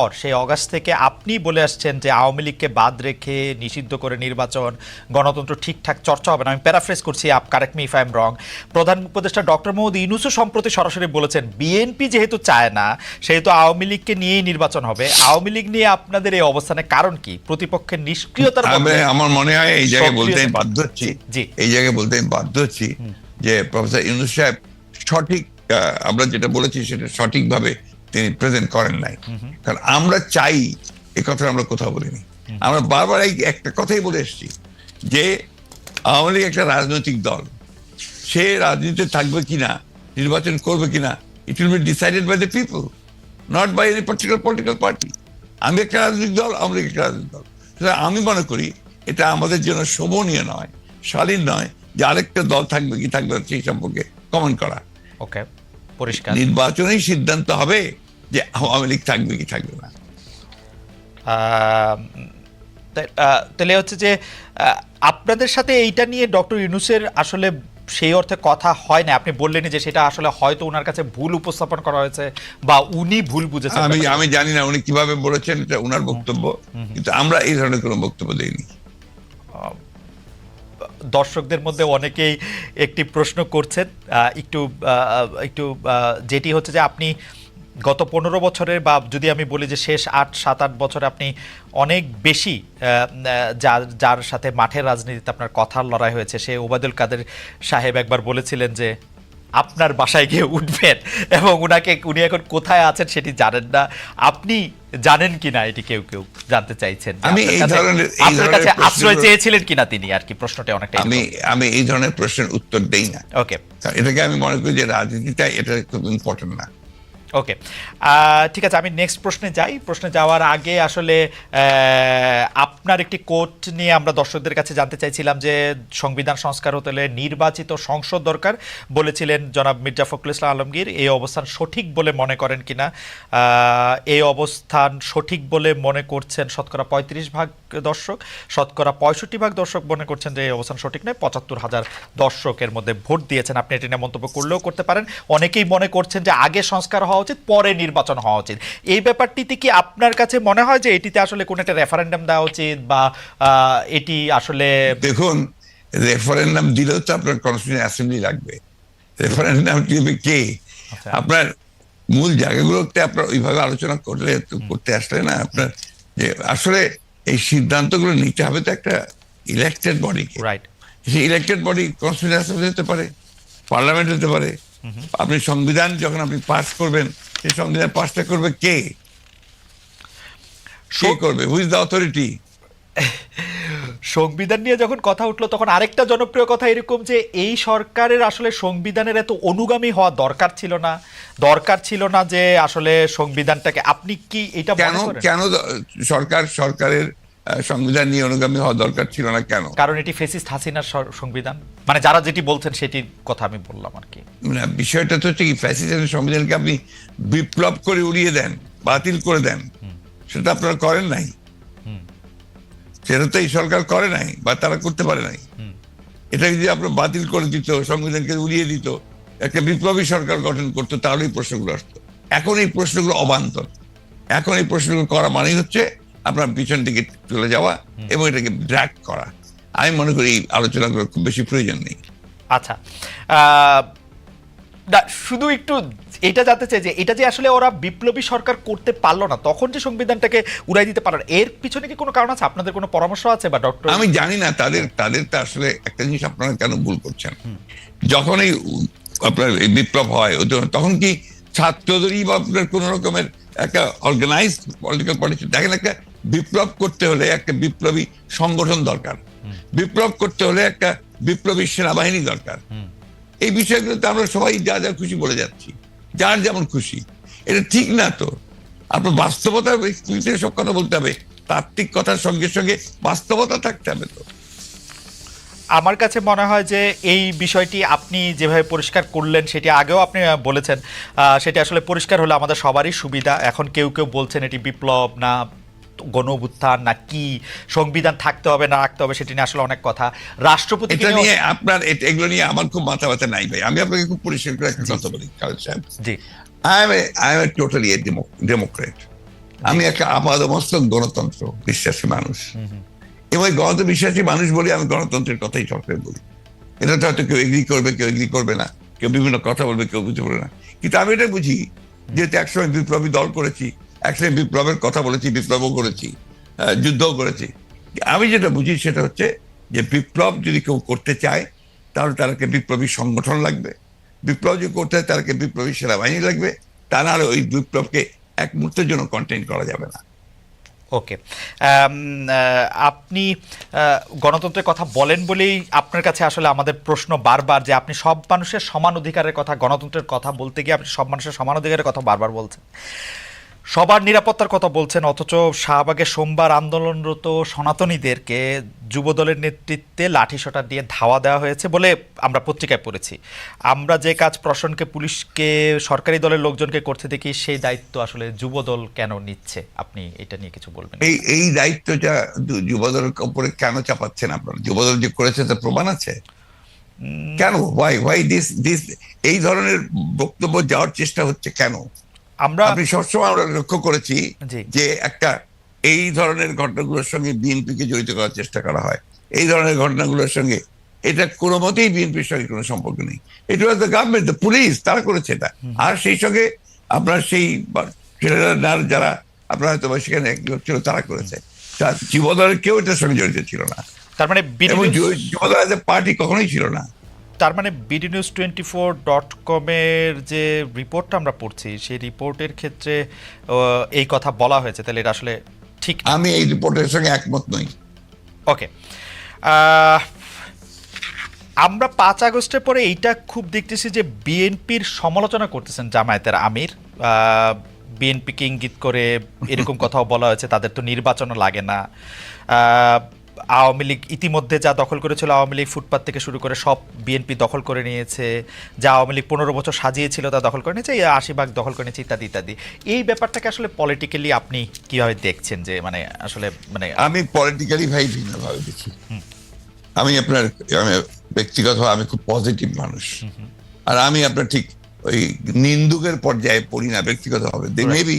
পর সেই অগাস্ট থেকে আপনি বলে আসছেন যে আওয়ামী লীগকে বাদ রেখে নিষিদ্ধ করে নির্বাচন, গণতন্ত্র ঠিকঠাক চর্চা হবে না। আমি প্যারাফ্রেজ করছি, correct me if I am রং। প্রধান উপদেষ্টা ডক্টর মোহাম্মদ ইউনূসও সম্প্রতি সরাসরি বলেছেন বিএনপি যেহেতু চায় না সেহেতু আওয়ামী লীগকে নিয়েই নির্বাচন হবে। আওয়ামী লীগ নিয়ে আপনাদের এই অবস্থানের কারণ কি? প্রতিপক্ষের নিষ্ক্রিয়তার মধ্যে আমার মনে হয় এই জায়গায় বলতে বাধ্য হচ্ছি, জি এই জায়গায় বলতে বাধ্য হচ্ছি যে প্রফেসর ইউনূস সাহেব সঠিক, আমরা যেটা বলেছি সেটা সঠিকভাবে তিনি প্রেজেন্ট করেন নাই। কারণ আমরা চাই এ কথা আমরা কোথাও বলিনি। আমরা বারবার এই একটা কথাই বলে এসেছি যে আওয়ামী লীগ একটা রাজনৈতিক দল, সে রাজনীতিতে থাকবে কিনা, নির্বাচন করবে কিনা, it will be decided by the people, not by any particular political party. আমি একটা রাজনৈতিক দল, আওয়ামী লীগ একটা রাজনৈতিক দল। আমি মনে করি এটা আমাদের জন্য শোভনীয় নয়, শালীন নয় যে আরেকটা দল থাকবে কি থাকবে সেই সম্পর্কে কমেন্ট করা। ওকে, পরিষ্কার। নির্বাচনেই সিদ্ধান্ত হবে যে আওয়ামী লীগ থাকবে কি থাকবে না। তাহলে হচ্ছে যে আপনাদের সাথে এইটা নিয়ে ডক্টর ইউনূসের আসলে সেই অর্থে কথা হয় না। আপনি বললেন যে সেটা আসলে হয়তো ওনার কাছে ভুল উপস্থাপন করা হয়েছে বা উনি ভুল বুঝেছেন। আমি জানি না উনি কিভাবে বলেছেন, এটা ওনার বক্তব্য, কিন্তু আমরা এই ধরনের কোনো বক্তব্য দেইনি। দর্শকদের মধ্যে অনেকেই একটি প্রশ্ন করছেন, একটু একটু যেটি হচ্ছে যে আপনি গত 15 বছরের, বা যদি আমি বলি যে শেষ 7-8 বছরে আপনি অনেক বেশি যার সাথে মাঠের রাজনীতিতে আপনার কথার লড়াই হয়েছে, সে ওবায়দুল কাদের সাহেব একবার বলেছিলেন যে আপনার বাসায় গিয়ে উঠবেন এবং উনি এখন কোথায় আছেন সেটি জানেন না। আপনি জানেন কিনা এটি কেউ কেউ জানতে চাইছেন। আমি এই ধরনের আপনার কাছে আশ্রয় চেয়েছিলেন কিনা তিনি, আর কি প্রশ্নটা অনেকটা। আমি এই ধরনের প্রশ্নের উত্তর দেই না। ওকে, এটাকে আমি মনে করি যে রাজনীতিটা এটা খুব ইম্পর্টেন্ট না। ওকে, ঠিক আছে, আমি নেক্সট প্রশ্নে যাই। প্রশ্নে যাওয়ার আগে আসলে আপনার একটি কোট নিয়ে আমরা দর্শকদের কাছে জানতে চাইছিলাম যে সংবিধান সংস্কার হতে হলে নির্বাচিত সংসদ দরকার বলেছিলেন জনাব মির্জা ফখরুল ইসলাম আলমগীর। এই অবস্থান সঠিক বলে মনে করেন কিনা? এই অবস্থান সঠিক বলে মনে করছেন শতকরা 35% দর্শক, শতকরা 65% দর্শক মনে করছেন যে এই অবস্থান সঠিক নয়। 75,000 দর্শকের মধ্যে ভোট দিয়েছেন। আপনি এটা নিয়ে মন্তব্য করলেও করতে পারেন। অনেকেই মনে করছেন যে আগে সংস্কার হওয়া উচিত, পরে নির্বাচন হওয়া উচিত। এই ব্যাপারটিতে কি আপনার কাছে মনে হয় যে এটিতে আসলে কোন একটা রেফারেন্ডাম দেওয়া উচিত, বা এটি আসলে? দেখুন, রেফারেন্ডাম দিলেও তো আপনার কনস্টিটিউশন অ্যাসেম্বলি লাগবে। রেফারেন্ডাম দিবে কে? আপনার মূল জায়গাগুলোতে আপনার ওইভাবে আলোচনা করতে আসলে না, আপনার যে আসলে এই সিদ্ধান্তগুলো নিতে হবে তো একটা ইলেক্টেড বডিকে। রাইট। সেই ইলেক্টেড বডি কনস্টিটিউশন অ্যাসেম্বলি হতে পারে, পার্লামেন্ট হতে পারে। আপনি সংবিধান যখন আপনি পাস করবেন, সেই সংবিধান পাসটা করবে কে? কে করবে? Who is the authority? সংবিধান নিয়ে যখন কথা উঠলো তখন আরেকটা জনপ্রিয় কথা এরকম যে এই সরকারের আসলে সংবিধানের এত অনুগামী হওয়া দরকার ছিল না যে আসলে সংবিধানটাকে, আপনি কি এটা কেন সরকারের সংবিধান নিয়ে অনুগামী হওয়া দরকার ছিল না কেন? কারণ এটি ফ্যাসিস্ট হাসিনার সংবিধান, মানে যারা যেটি বলছেন সেটির কথা আমি বললাম আর কি। বিষয়টা তো হচ্ছে কি, ফ্যাসিস্টের সংবিধানকে আপনি বিপ্লব করে উড়িয়ে দেন, বাতিল করে দেন, সেটা আপনারা করেন নাই। সেটা তো এই সরকার করে নাই, বা তারা করতে পারে নাই। এটা যদি আপনার বাতিল করে দিত, সংবিধানকে উড়িয়ে দিত, একটা বিপ্লবী সরকার গঠন করতো, তাহলে এই প্রশ্নগুলো আসতো। এখন এই প্রশ্নগুলো অবান্তর। এখন এই প্রশ্নগুলো করা মানেই হচ্ছে আপনার পিছন দিকে চলে যাওয়া এবং এটাকে ড্র্যাগ করা। আমি মনে করি এই আলোচনাগুলো খুব বেশি প্রয়োজন নেই। আচ্ছা, শুধু একটু এটা জানতে চাই যে এটা যে আসলে ওরা বিপ্লবী সরকার করতে পারলো না, তখন যে সংবিধানটাকে উড়াই দিতে পারলো, এর পিছনে কি কোনো কারণ আছে? আপনাদের কোনো পরামর্শ আছে? বা ডক্টর, আমি জানি না, তাদের তো আসলে একটা জিনিস আপনারা কেন ভুল করছেন। যখন এই আপনার বিপ্লব হয়, তখন কি ছাত্রদেরই বা আপনার কোন রকমের একটা অর্গানাইজড পলিটিক্যাল পার্টি? দেখেন, একটা বিপ্লব করতে হলে একটা বিপ্লবী সংগঠন দরকার, বিপ্লব করতে হলে একটা বিপ্লবী সেনাবাহিনী দরকার। এই বিষয়গুলোতে আমরা সবাই যা যা খুশি বলে যাচ্ছি, যার যেমন খুশি। এটা ঠিক না তো। আপনার বাস্তবতা সব কথা বলতে হবে, তাত্ত্বিক কথার সঙ্গে সঙ্গে বাস্তবতা থাকতে হবে। তো আমার কাছে মনে হয় যে এই বিষয়টি আপনি যেভাবে পরিষ্কার করলেন, সেটি আগেও আপনি বলেছেন, সেটি আসলে পরিষ্কার হলে আমাদের সবারই সুবিধা। এখন কেউ কেউ বলছেন এটি বিপ্লব না গণ অভ্যুত্থান না কি, সংবিধান থাকতে হবে না রাখতে হবে, সেটি নিয়ে আসলে অনেক কথা। রাষ্ট্রপতি নিয়ে আপনার এগুলো নিয়ে আমার খুব মাথা ব্যথা নাই ভাই। আমি আপনাকে খুব পরিষ্কার করে একটা কথা বলি, খালেদ সাহেব। জি, I am a totally a Democrat. আমি একটা আপাদমস্তক গণতন্ত্র বিশ্বাসী মানুষ, এবং এই গণতন্ত্র বিশ্বাসী মানুষ বলে আমি গণতন্ত্রের কথাই সরকার বলি। এটা তো হয়তো কেউ এগ্রি করবে, কেউ এগ্রি করবে না, কেউ বিভিন্ন কথা বলবে, কেউ বুঝতে পারবে না, কিন্তু আমি এটা বুঝি যেহেতু একসময় বিপ্লবী দল করেছি, একসময় বিপ্লবের কথা বলেছি, বিপ্লবও করেছি, যুদ্ধও করেছি। আমি যেটা বুঝি সেটা হচ্ছে যে বিপ্লব যদি কেউ করতে চায় তাহলে তাদেরকে বিপ্লবী সংগঠন লাগবে, বিপ্লব যদি করতে হয় তাদেরকে বিপ্লবী সেনাবাহিনী লাগবে, তা নাহলে ওই বিপ্লবকে এক মুহূর্তের জন্য কন্টেইন করা যাবে না। ওকে, আপনি গণতন্ত্রের কথা বলেন বলেই আপনার কাছে আসলে আমাদের প্রশ্ন বারবার যে আপনি সব মানুষের সমান অধিকারের কথা, গণতন্ত্রের কথা বলতে গিয়ে আপনি সব মানুষের সমান অধিকারের কথা বারবার বলছেন, সবার নিরাপত্তার কথা বলছেন, অথচ শাহবাগে সোমবার আন্দোলনরত সনাতনীদেরকে যুবদলের নেতৃত্বে লাঠিসোঁটা দিয়ে ধাওয়া দেওয়া হয়েছে বলে আমরা পত্রিকায় পড়েছি। আমরা যে কাজ প্রশাসনকে, পুলিশকে, সরকারি দলের লোকজনকে করতে দেখি, সেই দায়িত্ব আসলে যুবদল কেন নিচ্ছে? আপনি এটা নিয়ে কিছু বলবেন? এই দায়িত্বটা যুবদলের উপরে কেন চাপাচ্ছেন আপনারা? যুবদল যে করেছে তার প্রমাণ আছে? কেন ওয়াই দিস এই ধরনের বক্তব্য যাওয়ার চেষ্টা হচ্ছে কেন? আপনি সবসময় আমরা লক্ষ্য করেছি যে একটা এই ধরনের ঘটনাগুলোর সঙ্গে বিএনপিকে জড়িত করার চেষ্টা করা হয়। এই ধরনের ঘটনাগুলোর সঙ্গে এটা কোনো মতেই বিএনপির সঙ্গে কোনো সম্পর্ক নেই। এটা was the government, the police, তারা করেছে এটা। আর সেই সঙ্গে আপনার সেই যারা আপনার হয়তো সেখানে ছিল তারা করেছে, যুবদলের কেউ এটার সঙ্গে জড়িত ছিল না। তার মানে যুবদল এজ এ পার্টি কখনোই ছিল না। তার মানে bdnews24.com-এর যে রিপোর্টটা আমরা পড়ছি, সেই রিপোর্টের ক্ষেত্রে এই কথা বলা হয়েছে, তাহলে এটা আসলে ঠিক? আমি এই রিপোর্টের সঙ্গে একমত নই। ওকে, আমরা 5 আগস্টের পরে এইটা খুব দেখতেছি যে বিএনপির সমালোচনা করতেছেন জামায়াতের আমির, বিএনপিকে ইঙ্গিত করে এরকম কথাও বলা হয়েছে তাদের তো নির্বাচনও লাগে না, আওয়ামী লীগ ইতিমধ্যে যা দখল করেছিল, আওয়ামী লীগ ফুটপাত থেকে শুরু করে সব বিএনপি দখল করে নিয়েছে, যা আওয়ামী লীগ 15 বছর সাজিয়েছিল তা দখল করে নিয়েছে, 80% দখল করে নিয়েছে, ইত্যাদি ইত্যাদি। এই ব্যাপারটাকে আসলে পলিটিক্যালি আপনি কিভাবে দেখছেন? যে মানে আসলে মানে আমি পলিটিক্যালি ভাই ভিন্নভাবে দেখি। আমি ব্যক্তিগতভাবে আমি খুব পজিটিভ মানুষ, আর আমি আপনার ঠিক ওই নিন্দুকের পর্যায়ে পড়ি না ব্যক্তিগতভাবে। মেবি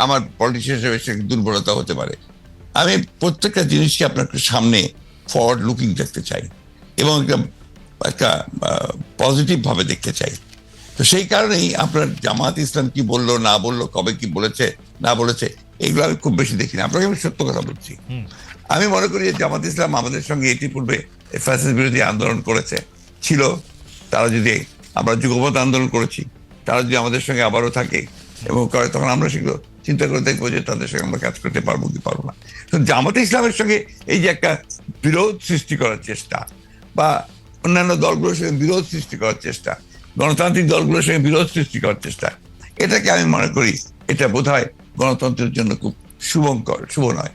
আমার পলিটিশিয়ান হিসেবে দুর্বলতা হতে পারে। আমি প্রত্যেকটা জিনিসকে আপনার সামনে ফরওয়ার্ড লুকিং দেখতে চাই এবং একটা পজিটিভ ভাবে দেখতে চাই। তো সেই কারণেই আপনার জামাত ইসলাম কি বললো না বললো, কবে কি বলেছে না বলেছে, এইগুলো আমি খুব বেশি দেখি না। আপনাকে আমি সত্য কথা বলছি, আমি মনে করি যে জামাত ইসলাম আমাদের সঙ্গে ইতিপূর্বে ফ্যাসিস্ট বিরোধী আন্দোলন করেছে ছিল, তারা যদি আমরা যুগপৎ আন্দোলন করেছি, তারা যদি আমাদের সঙ্গে আবারও থাকে এবং করে, তখন আমরা সেগুলো চিন্তা করে দেখবো যে তাদের সঙ্গে আমরা কাজ করতে পারবো কি পারবো না। জামাত ইসলামের সঙ্গে এই যে একটা বিরোধ সৃষ্টি করার চেষ্টা, বা অন্যান্য দলগুলোর সঙ্গে বিরোধ সৃষ্টি করার চেষ্টা, গণতান্ত্রিক দলগুলোর সঙ্গে বিরোধ সৃষ্টি করার চেষ্টা, এটাকে আমি মনে করি এটা বোধহয় গণতন্ত্রের জন্য খুব শুভ নয়।